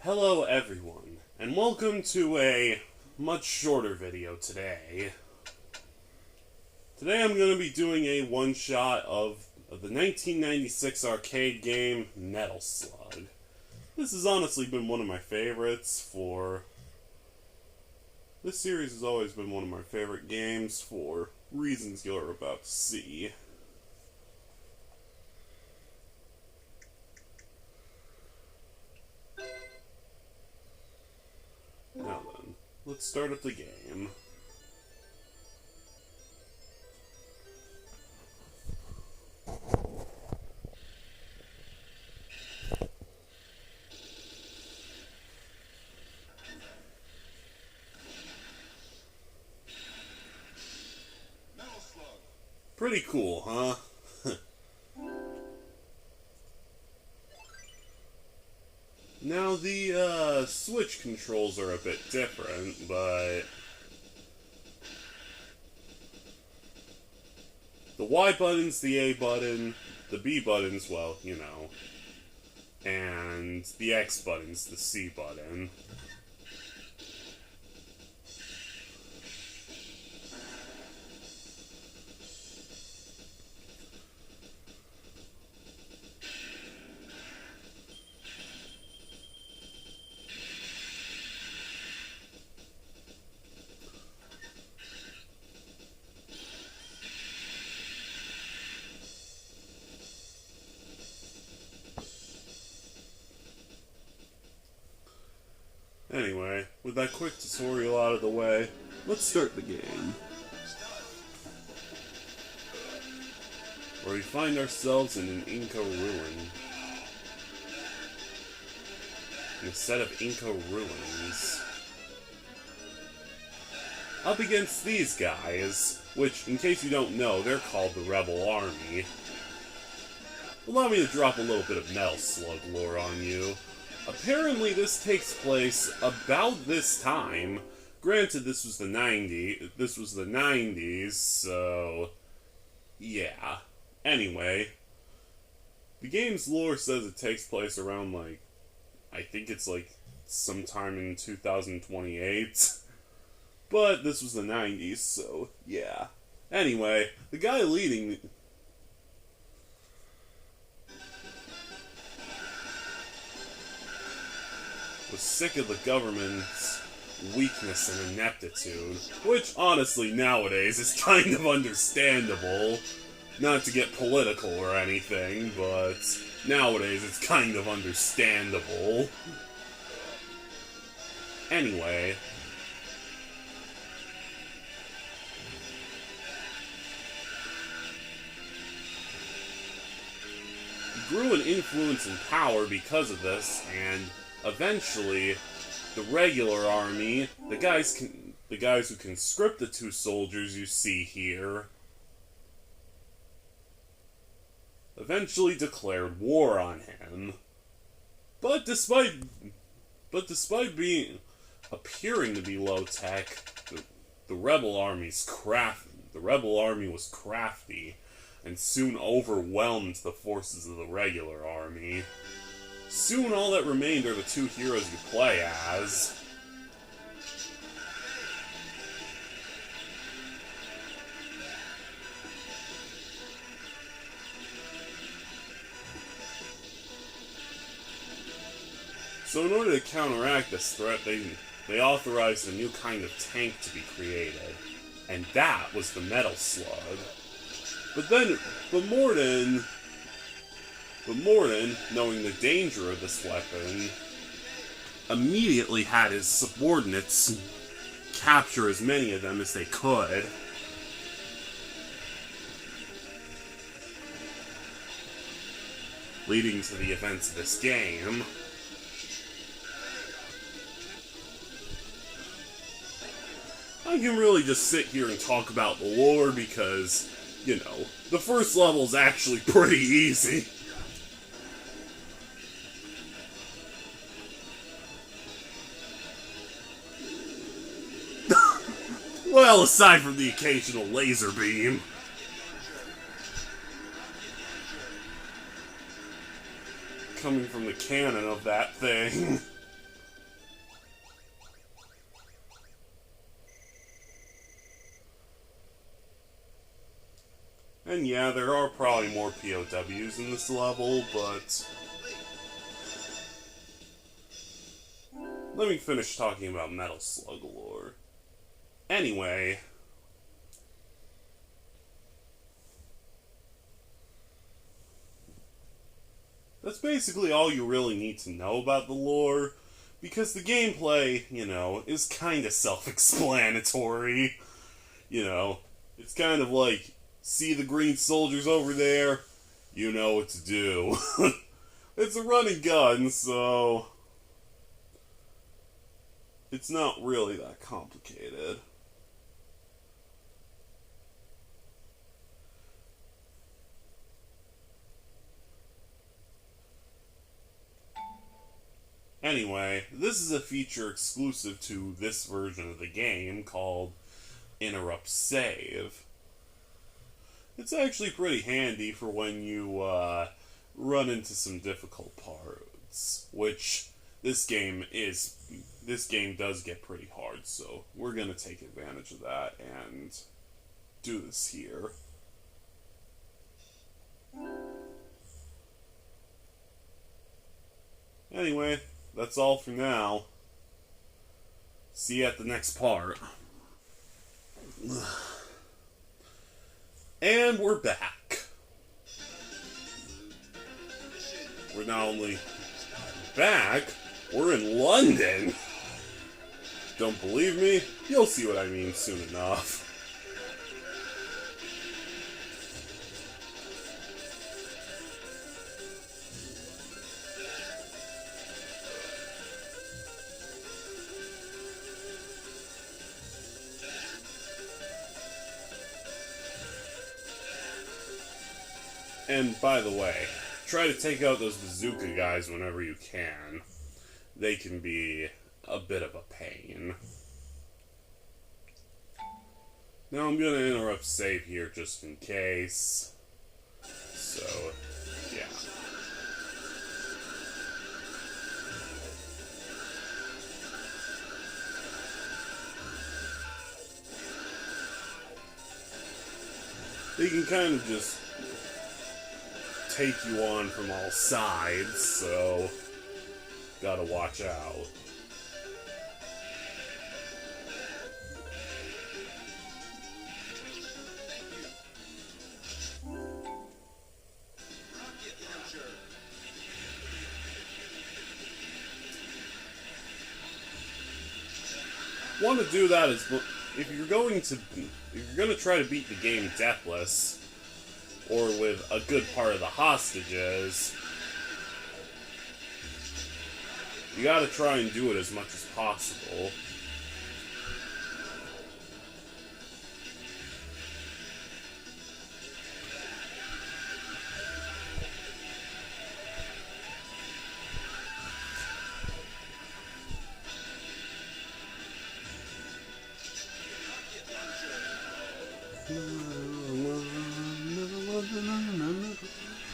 Hello everyone, and welcome to a much shorter video today. Today I'm going to be doing a one-shot of the 1996 arcade game, Metal Slug. This has honestly been one of my favorites This series has always been one of my favorite games for reasons you're about to see. Now then, let's start up the game. Pretty cool, huh? Now, the Switch controls are a bit different, but the Y button's the A button, the B button's, well, you know, and the X button's the C button. Anyway, with that quick tutorial out of the way, let's start the game. Where we find ourselves in an Inca ruin. In a set of Inca ruins. Up against these guys, which, in case you don't know, they're called the Rebel Army. Allow me to drop a little bit of Metal Slug lore on you. Apparently this takes place about this time. Granted, this was the 90s, so yeah. Anyway, the game's lore says it takes place around, like, I think it's like sometime in 2028. But this was the 90s, so yeah. Anyway, the guy leading was sick of the government's weakness and ineptitude, which honestly nowadays is kind of understandable. Not to get political or anything, but nowadays it's kind of understandable. Anyway, he grew in influence and power because of this, and eventually, the regular army, the guys who conscript the two soldiers you see here, eventually declared war on him. But despite appearing to be low tech, the rebel army was crafty, and soon overwhelmed the forces of the regular army. Soon all that remained are the two heroes you play as. So in order to counteract this threat, they authorized a new kind of tank to be created. And that was the Metal Slug. But Morden, knowing the danger of this weapon, immediately had his subordinates capture as many of them as they could. Leading to the events of this game. I can really just sit here and talk about the lore because, you know, the first level's actually pretty easy. Well, aside from the occasional laser beam. Coming from the cannon of that thing. And yeah, there are probably more POWs in this level, but let me finish talking about Metal Slug lore. Anyway, that's basically all you really need to know about the lore, because the gameplay, is kind of self-explanatory. It's kind of like, see the green soldiers over there? You know what to do. It's a run and gun, so it's not really that complicated. Anyway, this is a feature exclusive to this version of the game called Interrupt Save. It's actually pretty handy for when you run into some difficult parts, which this game does get pretty hard, so we're going to take advantage of that and do this here. Anyway, that's all for now. See you at the next part. And we're back. We're not only back, we're in London. Don't believe me? You'll see what I mean soon enough. And by the way, try to take out those bazooka guys whenever you can. They can be a bit of a pain. Now I'm gonna interrupt save here just in case. So, yeah. They can kind of just take you on from all sides, so gotta watch out. Want to do that is if you're going to try to beat the game deathless, or with a good part of the hostages, you gotta try and do it as much as possible.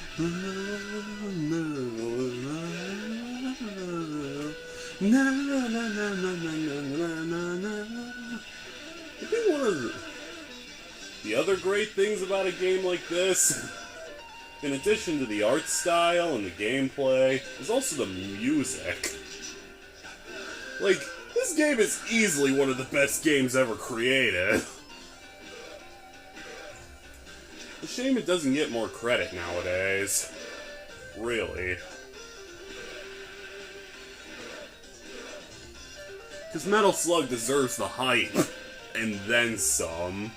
I think one of the other great things about a game like this, in addition to the art style and the gameplay, is also the music. Like, this game is easily one of the best games ever created. It's a shame it doesn't get more credit nowadays. Really. Because Metal Slug deserves the hype, and then some.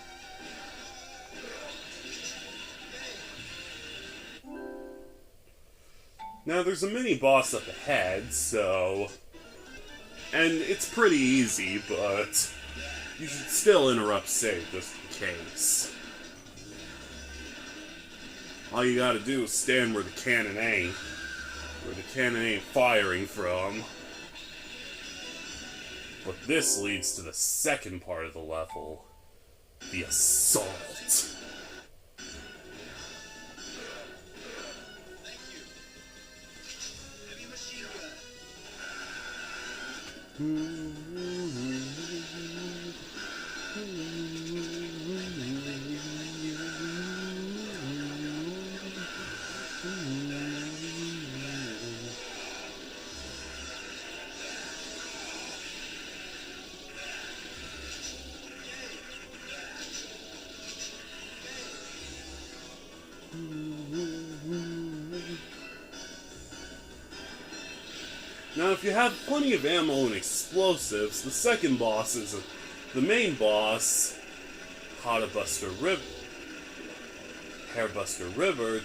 Now, there's a mini-boss up ahead, so... And it's pretty easy, but you should still interrupt save just in case. All you gotta do is stand where the cannon ain't firing from. But this leads to the second part of the level, the assault. Now, if you have plenty of ammo and explosives, the second boss is the main boss, Hairbuster River,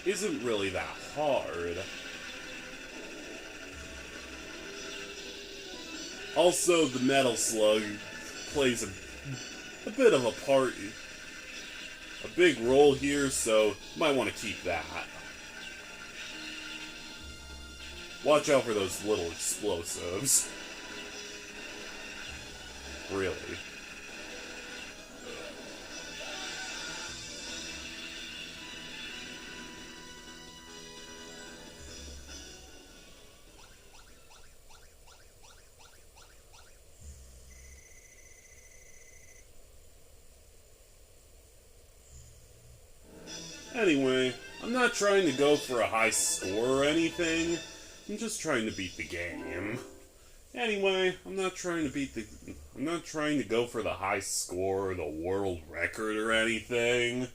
isn't really that hard. Also, the Metal Slug plays a bit of a part, a big role here, so you might want to keep that. Watch out for those little explosives. Really. Anyway, I'm not trying to go for a high score or anything. I'm just trying to beat the game. Anyway, I'm not trying to go for the high score or the world record or anything.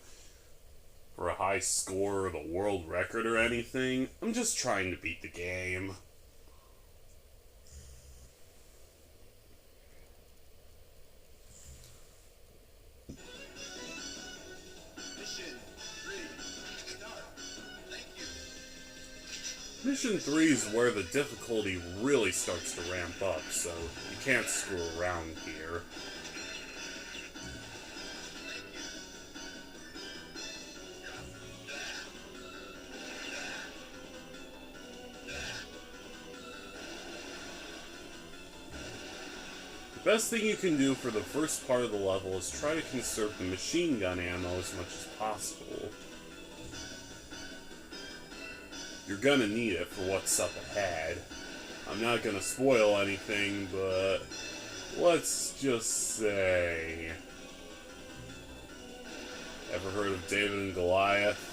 For a high score or the world record or anything. I'm just trying to beat the game. Mission 3 is where the difficulty really starts to ramp up, so you can't screw around here. The best thing you can do for the first part of the level is try to conserve the machine gun ammo as much as possible. You're gonna need it for what's up ahead. I'm not gonna spoil anything, but let's just say... Ever heard of David and Goliath?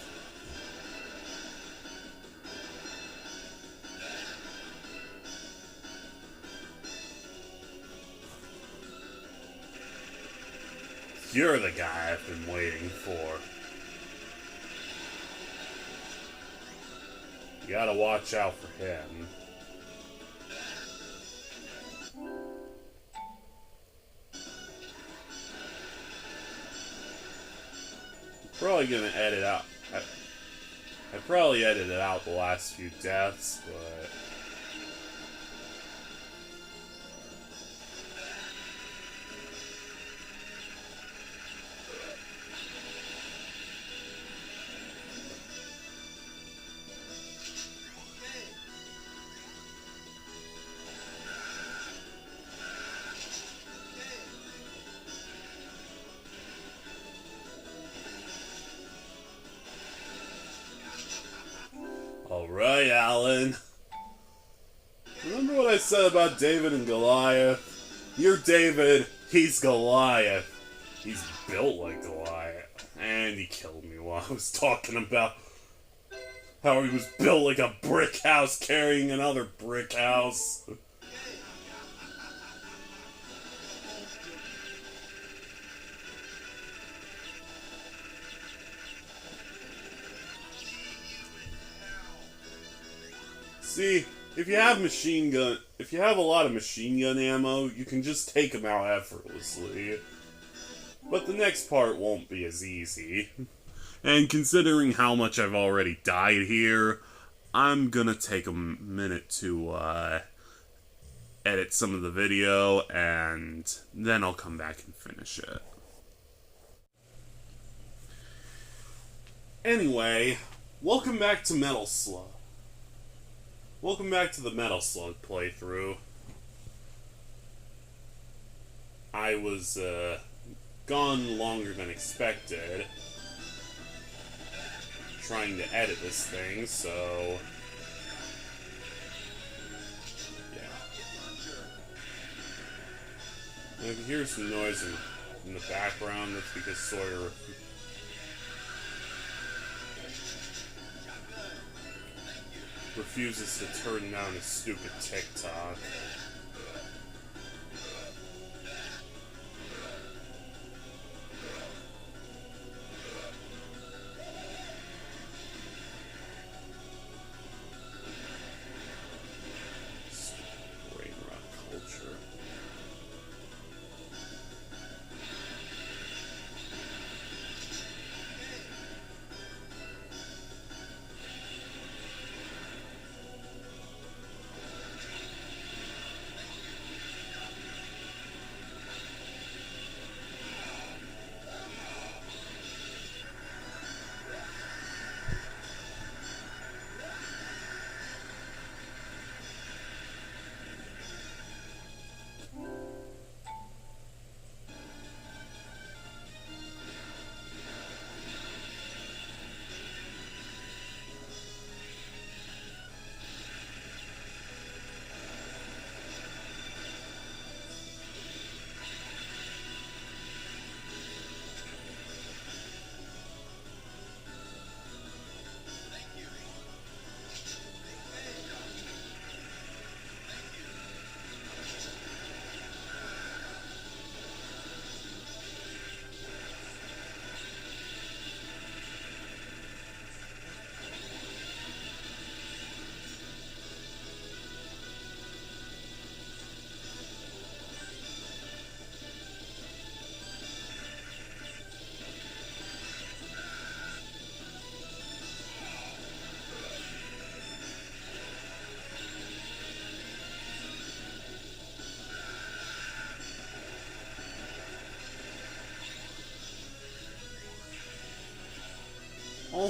You're the guy I've been waiting for. You gotta watch out for him. Probably gonna edit out. I probably edited out the last few deaths, but... Alright, Alan. Remember what I said about David and Goliath? You're David, he's Goliath. He's built like Goliath. And he killed me while I was talking about how he was built like a brick house carrying another brick house. See, if you have a lot of machine gun ammo, you can just take them out effortlessly. But the next part won't be as easy. And considering how much I've already died here, I'm gonna take a minute to edit some of the video, and then I'll come back and finish it. Anyway, welcome back to Metal Slug. Welcome back to the Metal Slug playthrough. I was, gone longer than expected. Trying to edit this thing, so... yeah. And if you hear some noise in the background, that's because Sawyer... refuses to turn down his stupid TikTok.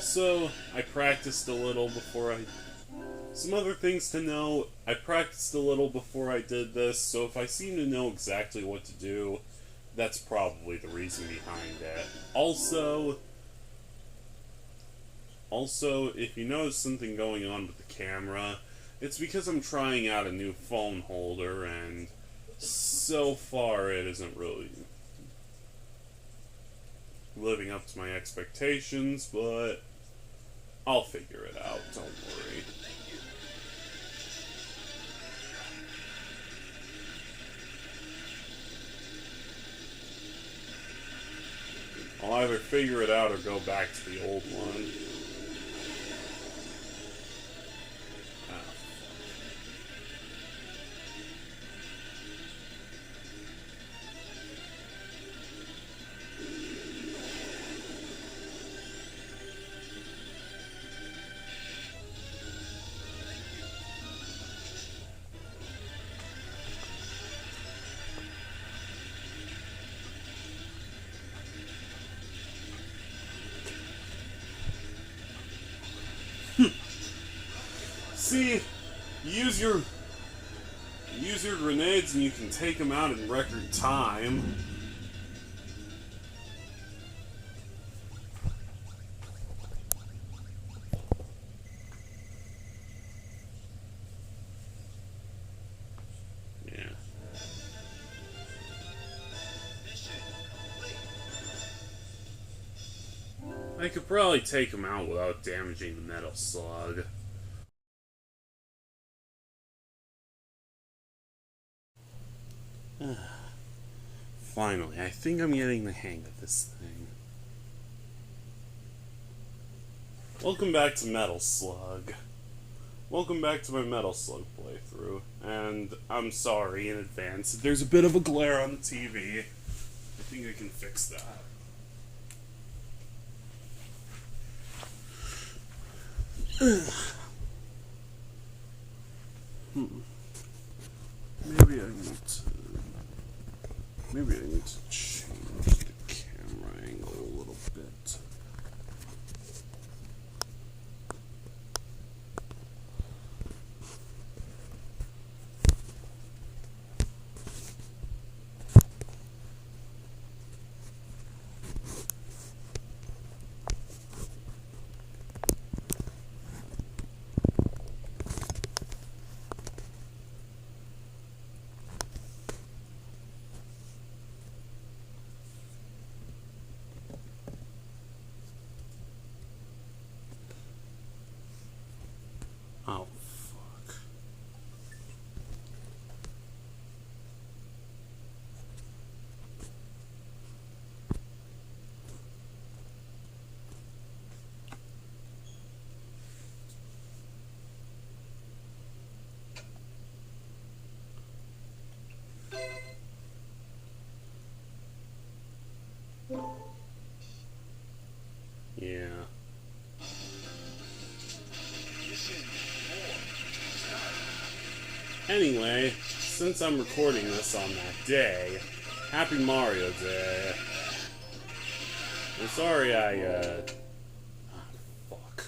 Also, I practiced a little before I... Some other things to know, I practiced a little before I did this, so if I seem to know exactly what to do, that's probably the reason behind it. Also, if you notice something going on with the camera, it's because I'm trying out a new phone holder, and so far it isn't really living up to my expectations, but I'll figure it out, don't worry. I'll either figure it out or go back to the old one. See, use your grenades and you can take them out in record time. Yeah. I could probably take them out without damaging the metal slug. Finally, I think I'm getting the hang of this thing. Welcome back to Metal Slug. Welcome back to my Metal Slug playthrough. And I'm sorry in advance if there's a bit of a glare on the TV. I think I can fix that. Maybe I need to change the camera angle a little bit. Oh, fuck. Yeah. Anyway, since I'm recording this on that day, Happy Mario Day. I'm sorry fuck.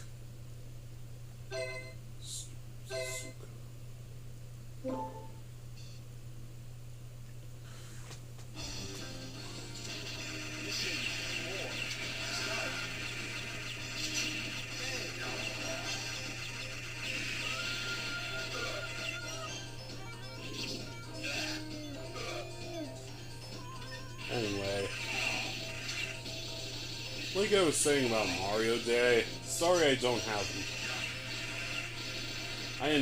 Anyway, like I was saying about Mario Day, sorry I didn't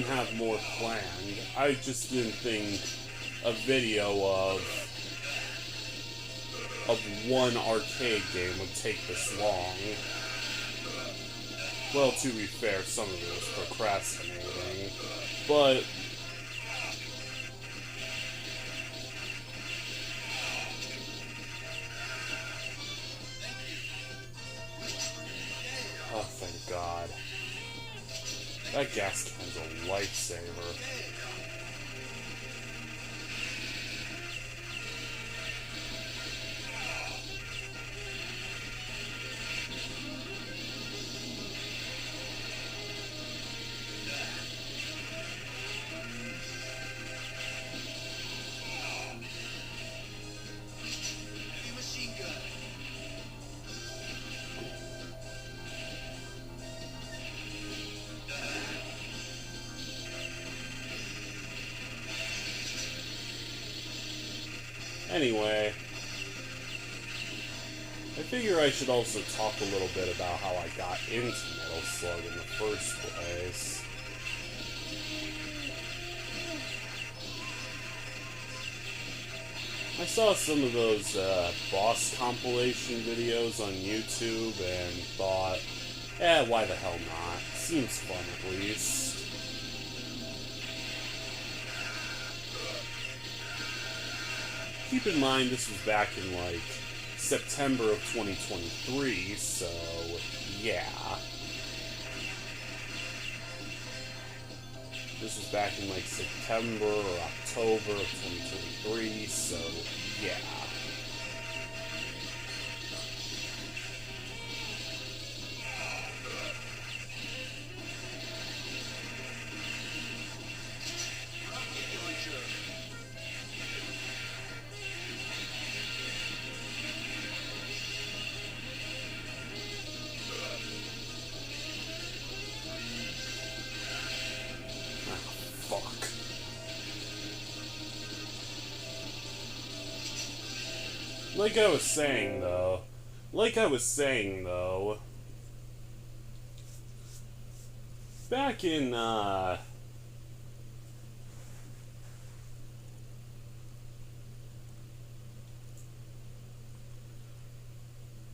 have more planned. I just didn't think a video of one arcade game would take this long. Well, to be fair, some of it was procrastinating, but oh, thank God. That gas can's a lifesaver. Anyway, I figure I should also talk a little bit about how I got into Metal Slug in the first place. I saw some of those boss compilation videos on YouTube and thought, why the hell not? Seems fun at least. Keep in mind this was back in like September of 2023, so yeah. This was back in like September or October of 2023, so yeah. Like I was saying, though, back in,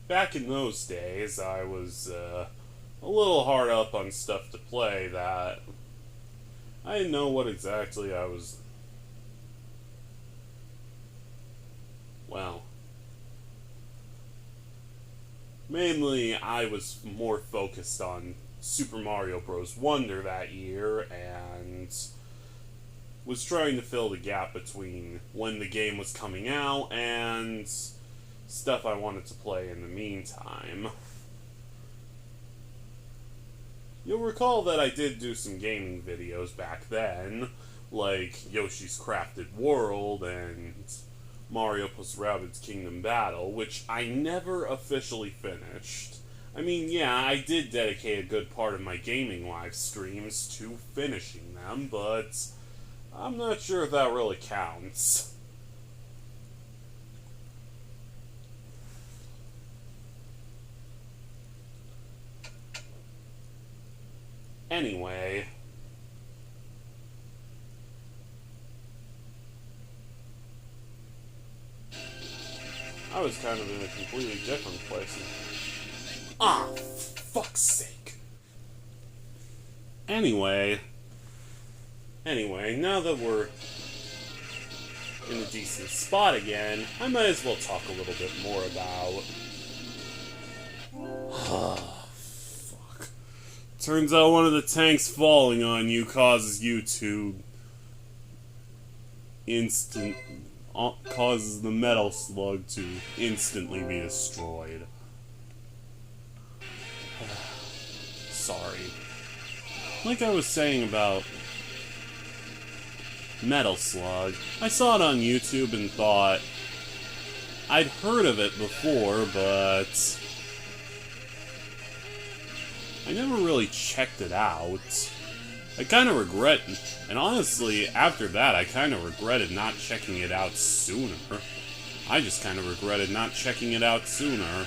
back in those days, I was, a little hard up on stuff to play that I didn't know what exactly I was, well, mainly, I was more focused on Super Mario Bros. Wonder that year, and was trying to fill the gap between when the game was coming out and stuff I wanted to play in the meantime. You'll recall that I did do some gaming videos back then, like Yoshi's Crafted World and Mario + Rabbids Kingdom Battle, which I never officially finished. I mean, yeah, I did dedicate a good part of my gaming live streams to finishing them, but I'm not sure if that really counts. Anyway, I was kind of in a completely different place. Ah, fuck's sake. Anyway, now that we're in a decent spot again, I might as well talk a little bit more about... Fuck. Turns out one of the tanks falling on you causes you to... causes the Metal Slug to instantly be destroyed. Sorry. Like I was saying about Metal Slug, I saw it on YouTube and thought I'd heard of it before, but I never really checked it out. I kind of regret, and honestly, after that, I kind of regretted not checking it out sooner. I just kind of regretted not checking it out sooner.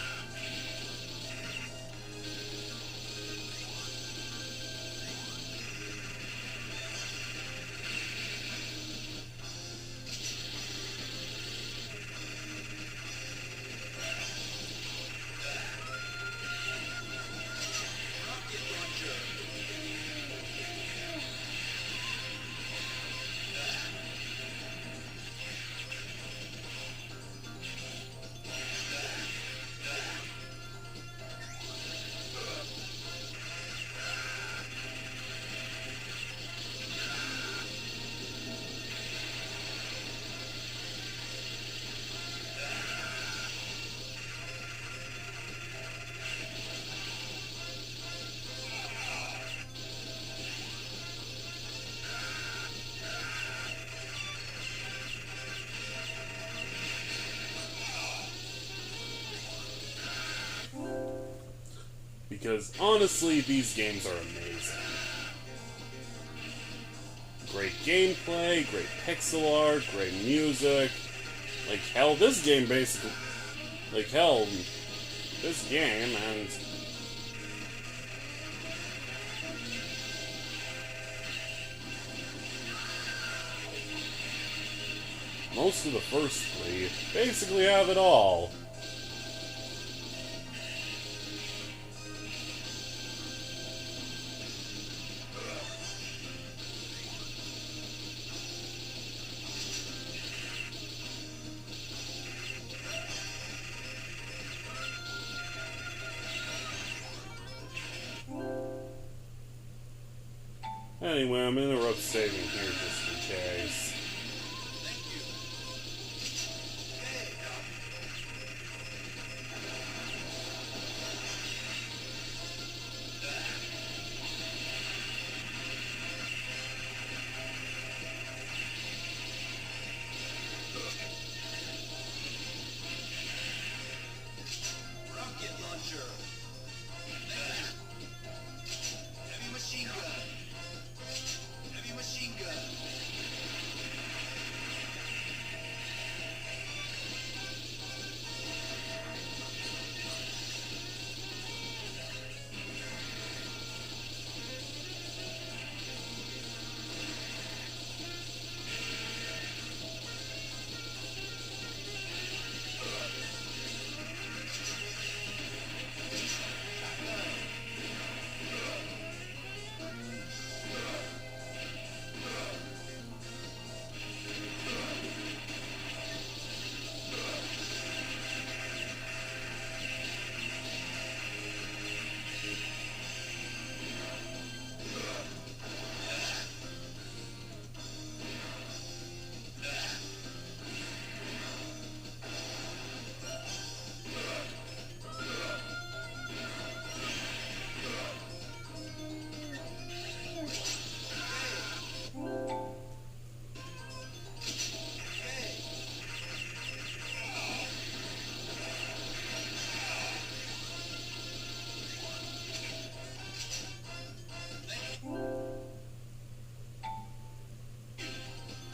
Because honestly, these games are amazing. Great gameplay, great pixel art, great music. Like, hell, this game basically... Like, hell, this game, and... most of the first three basically have it all. Anyway, I'm interrupt saving here just in case.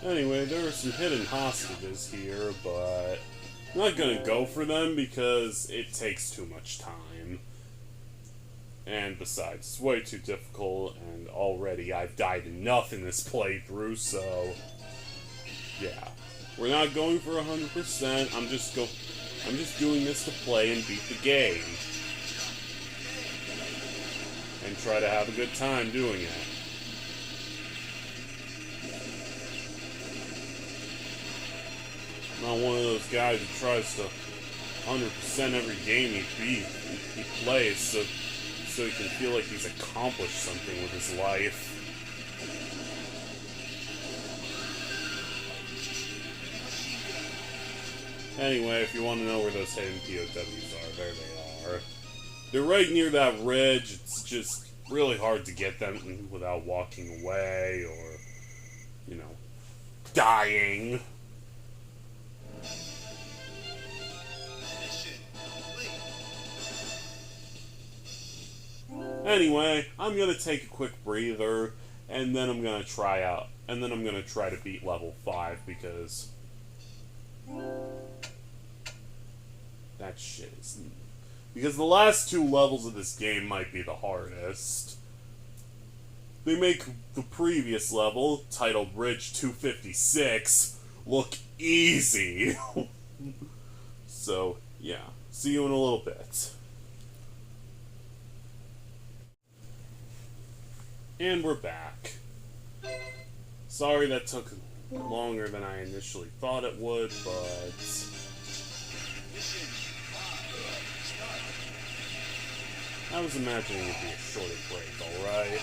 Anyway, there are some hidden hostages here, but I'm not gonna go for them because it takes too much time. And besides, it's way too difficult, and already I've died enough in this playthrough, so... yeah. We're not going for 100%, I'm just doing this to play and beat the game. And try to have a good time doing it. I'm not one of those guys who tries to 100% every game he plays so he can feel like he's accomplished something with his life. Anyway, if you want to know where those hidden POWs are, there they are. They're right near that ridge. It's just really hard to get them without walking away or, you know, dying. Anyway, I'm gonna take a quick breather, and then I'm gonna try to beat level 5 because that shit is... because the last 2 levels of this game might be the hardest. They make the previous level, titled Bridge 256, look easy. So, yeah. See you in a little bit. And we're back. Sorry that took longer than I initially thought it would, but... I was imagining it'd be a shorter break, alright?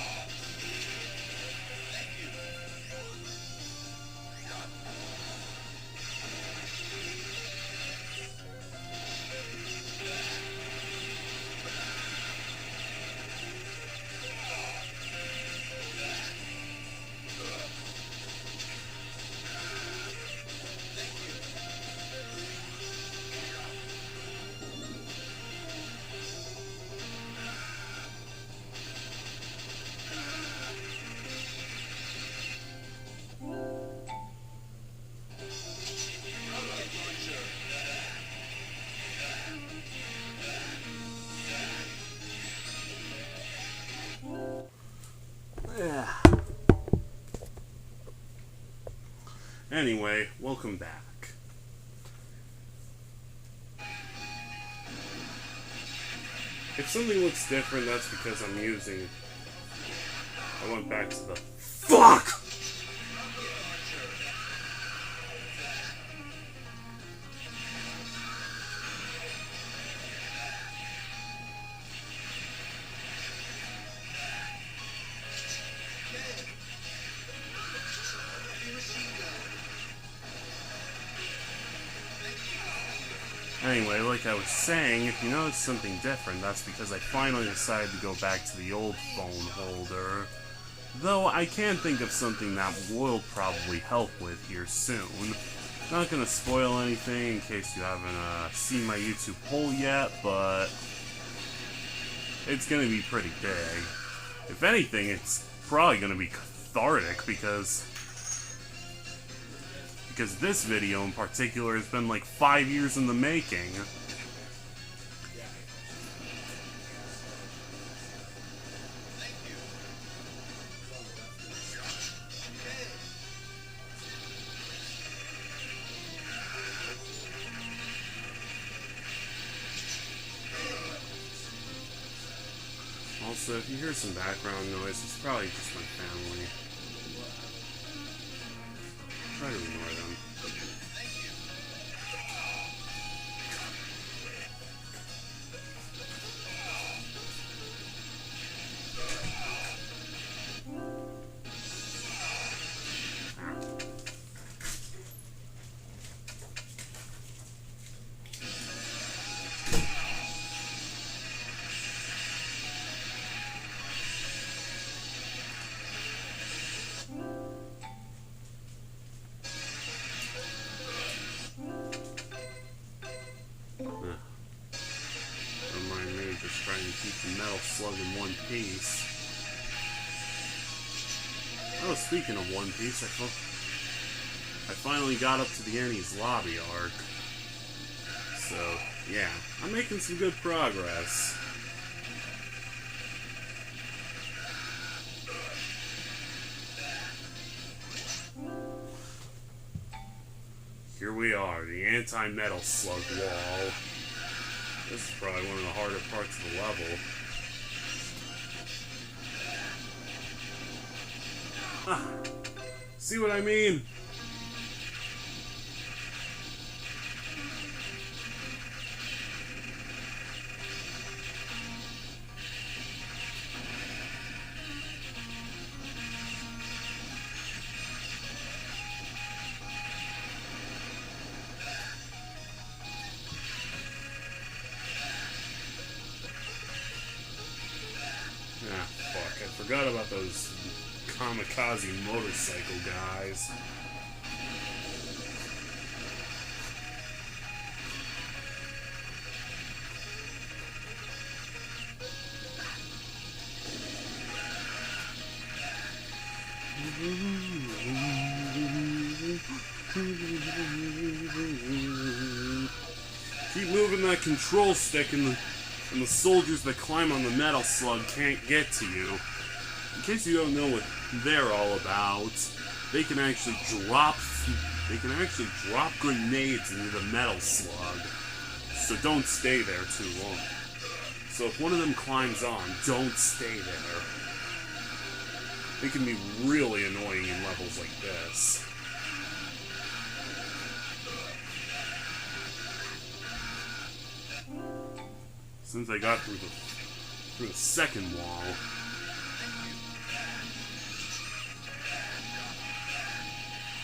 Anyway, welcome back. If something looks different, that's because I'm using... I went back to the... Fuck! Anyway, like I was saying, if you notice something different, that's because I finally decided to go back to the old phone holder. Though I can think of something that will probably help with here soon. Not gonna spoil anything in case you haven't seen my YouTube poll yet, but it's gonna be pretty big. If anything, it's probably gonna be cathartic because this video in particular has been like 5 years in the making. Also, if you hear some background noise, it's probably just my family. Try to ignore them. Trying to keep the metal slug in one piece. Oh, speaking of one piece, I finally got up to the Annie's lobby arc. So, yeah, I'm making some good progress. Here we are, the anti-metal slug wall. This is probably one of the harder parts of the level. Ah, see what I mean? Ah, fuck. I forgot about those kamikaze motorcycle guys. Keep moving that control stick and the soldiers that climb on the metal slug can't get to you. In case you don't know what they're all about, they can actually drop grenades into the metal slug. So don't stay there too long. So if one of them climbs on, don't stay there. They can be really annoying in levels like this. Since I got through the second wall,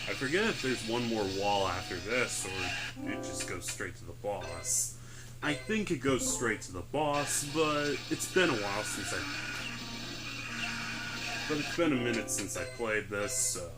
I forget if there's one more wall after this, or it just goes straight to the boss. I think it goes straight to the boss, but it's been a while since But it's been a minute since I played this, so...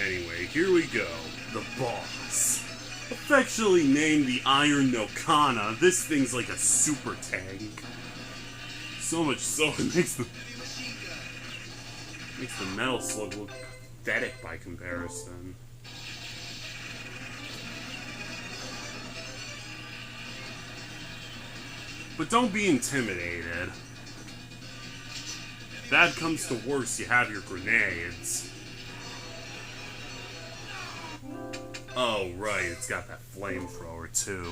Anyway, here we go. The boss. Affectionately named the Iron Nokana, this thing's like a super tank. So much so it makes the... Makes the Metal Slug look pathetic by comparison. But don't be intimidated. If bad comes to worse, you have your grenades. Oh, right, it's got that flamethrower, too.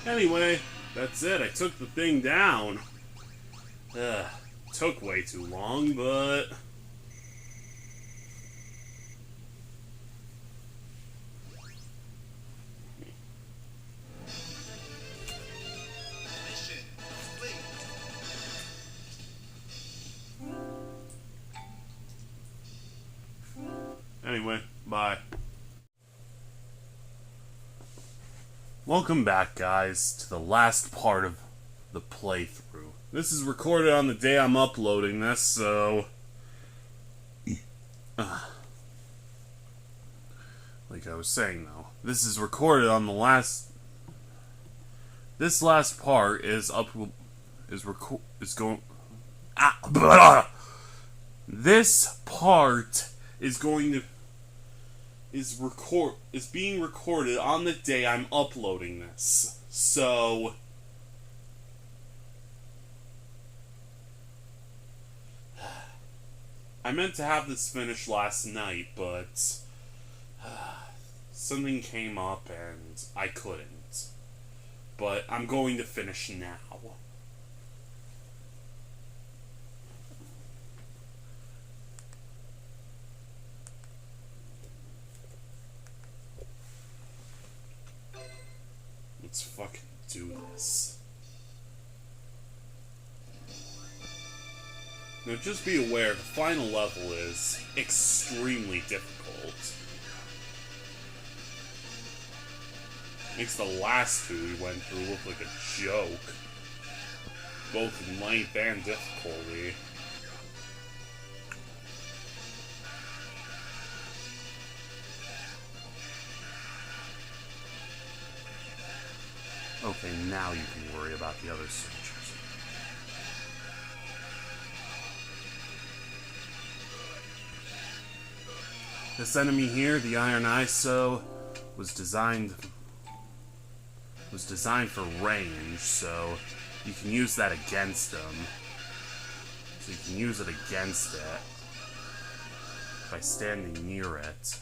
Anyway, that's it. I took the thing down. Took way too long, but... Anyway, bye. Welcome back, guys, to the last part of the playthrough. This is recorded on the day I'm uploading this, so... like I was saying, though, this is recorded on the last... This last part is going... This part is going to... is being recorded on the day I'm uploading this. So I meant to have this finished last night, but something came up and I couldn't. But I'm going to finish now. Let's fucking do this. Now just be aware, the final level is extremely difficult. Makes the last two we went through look like a joke. Both in length and difficulty. Okay, now you can worry about the other soldiers. This enemy here, the Iron ISO, was designed for range, so you can use that against them. So you can use it against it by standing near it.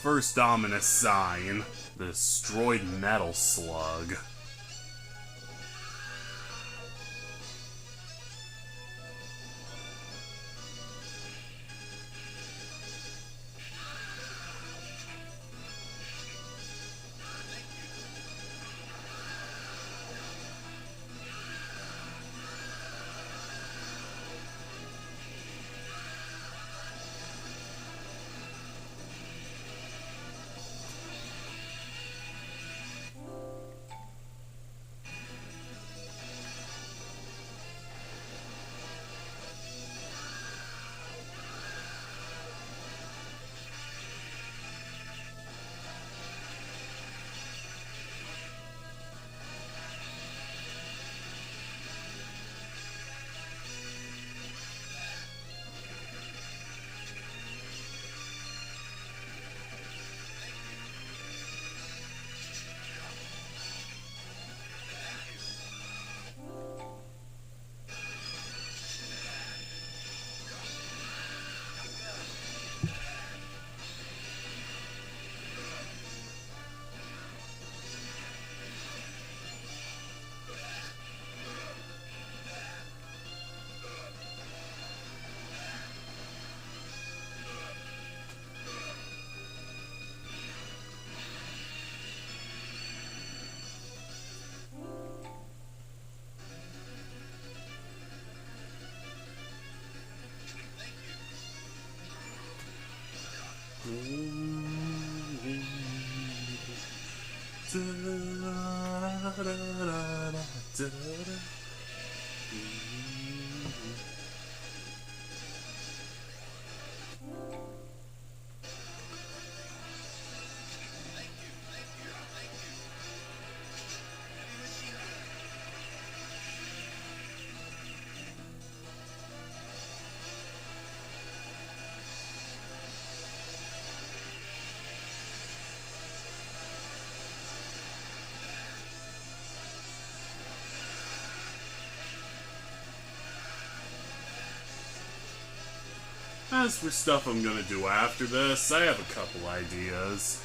First ominous sign, the destroyed Metal Slug. As for stuff I'm gonna do after this, I have a couple ideas.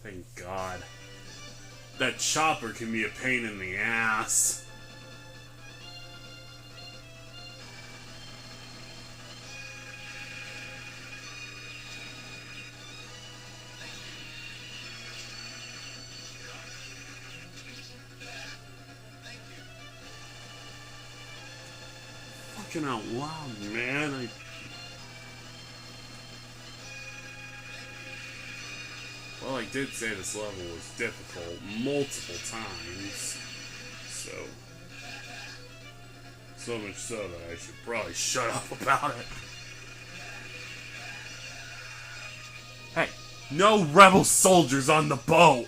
Thank God. That chopper can be a pain in the ass. Fucking out loud, man. Well, I did say this level was difficult multiple times, so much so that I should probably shut up about it. Hey, no rebel soldiers on the boat!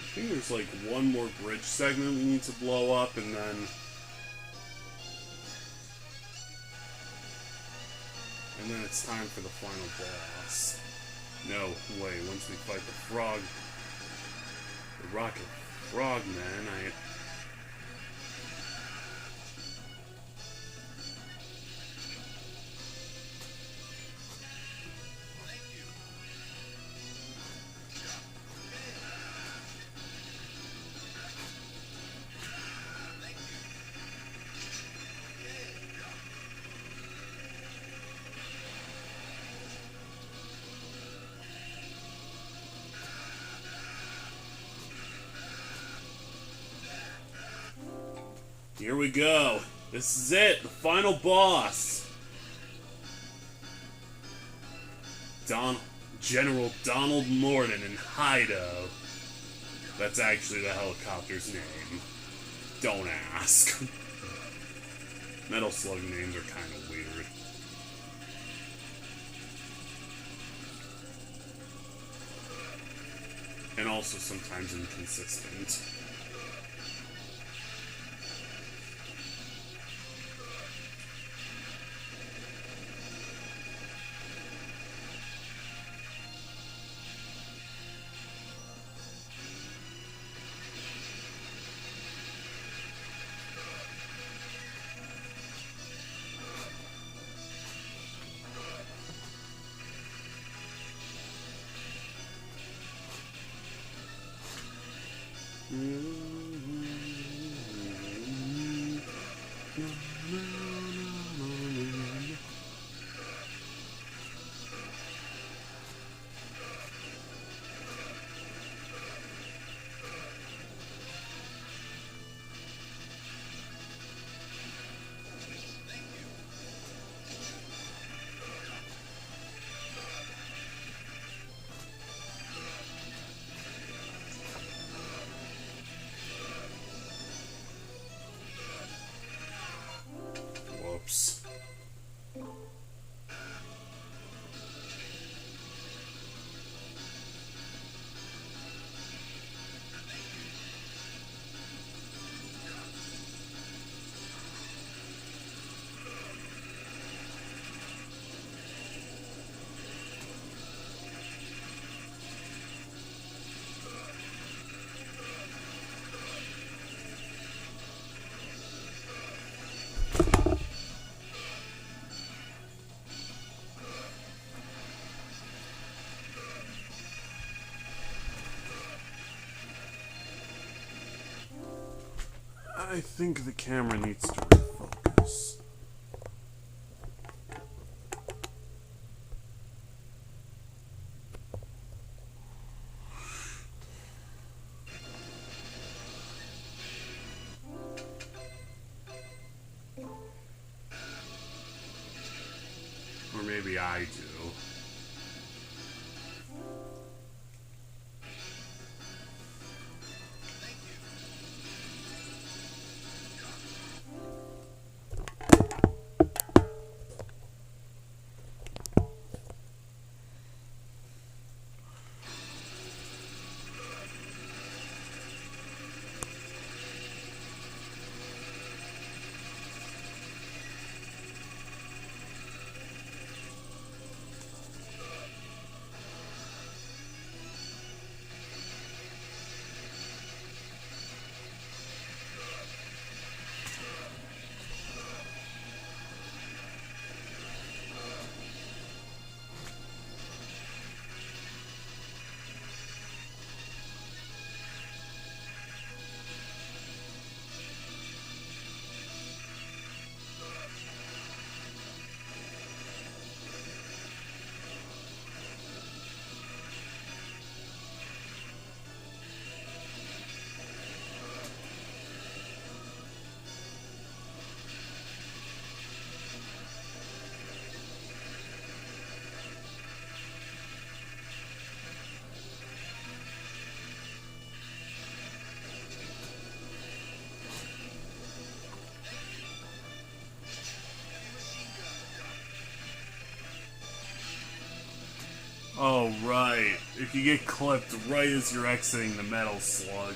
I think there's like one more bridge segment we need to blow up, and then it's time for the final boss. No, wait, once we fight the rocket frogman, here we go. This is it, the final boss. General Donald Morden in Hido. That's actually the helicopter's name. Don't ask. Metal Slug names are kind of weird. And also sometimes inconsistent. I think the camera needs to refocus. Or maybe I do. Oh, right. If you get clipped right as you're exiting the metal slug,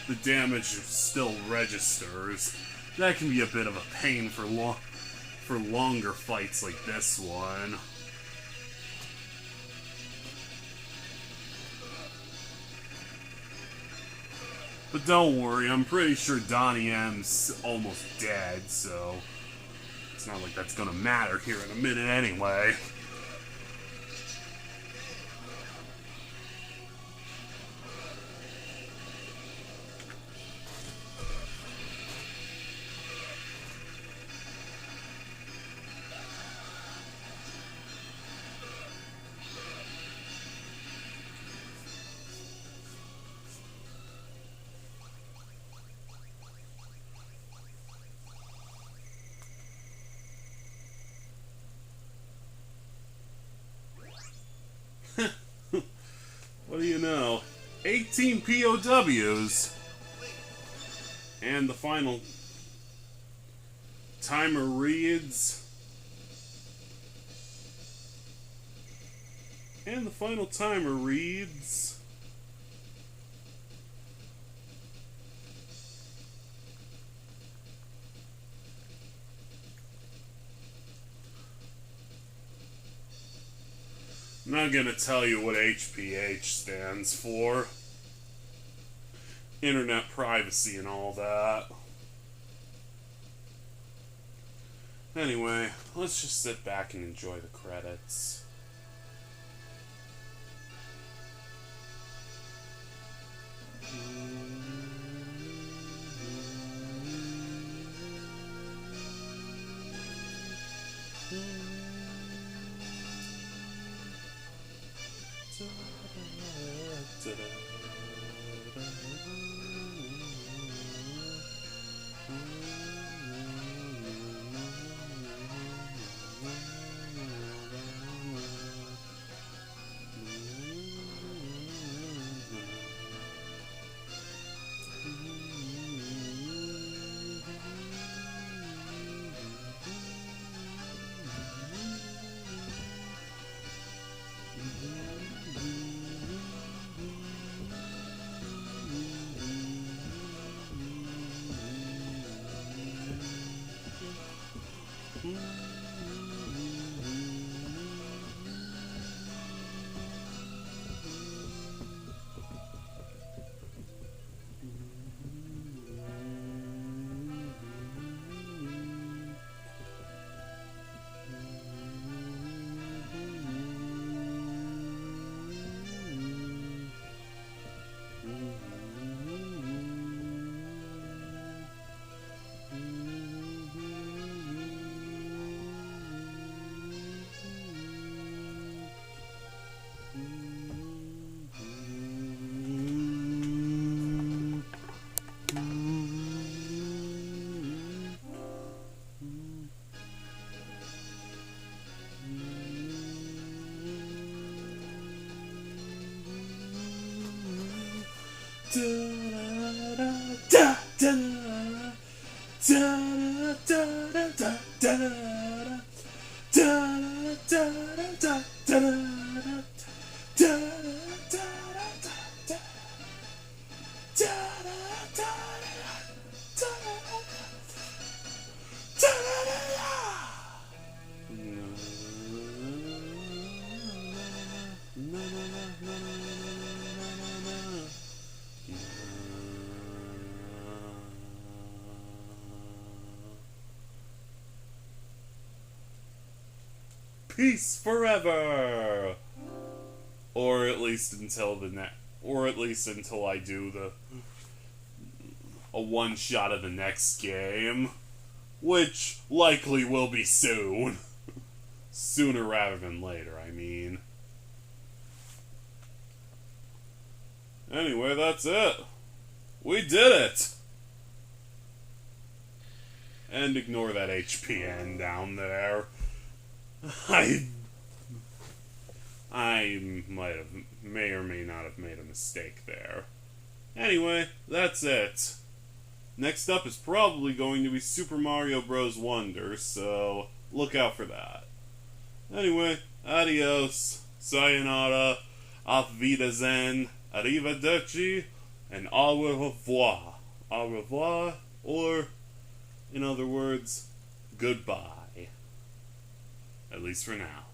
the damage still registers. That can be a bit of a pain for longer fights like this one. But don't worry, I'm pretty sure Donnie M's almost dead, so it's not like that's gonna matter here in a minute anyway. What do you know? 18 POWs! And the final timer reads... And the final timer reads... I'm not gonna tell you what HPH stands for. Internet privacy and all that. Anyway, let's just sit back and enjoy the credits. Peace forever, or at least until I do a one shot of the next game, which likely will be soon. Sooner rather than later, I mean. Anyway, that's it. We did it! And ignore that HPN down there. I may or may not have made a mistake there. Anyway, that's it. Next up is probably going to be Super Mario Bros. Wonder, so look out for that. Anyway, adios, sayonara, auf Wiedersehen, arrivederci, and au revoir. Au revoir, or, in other words, goodbye. At least for now.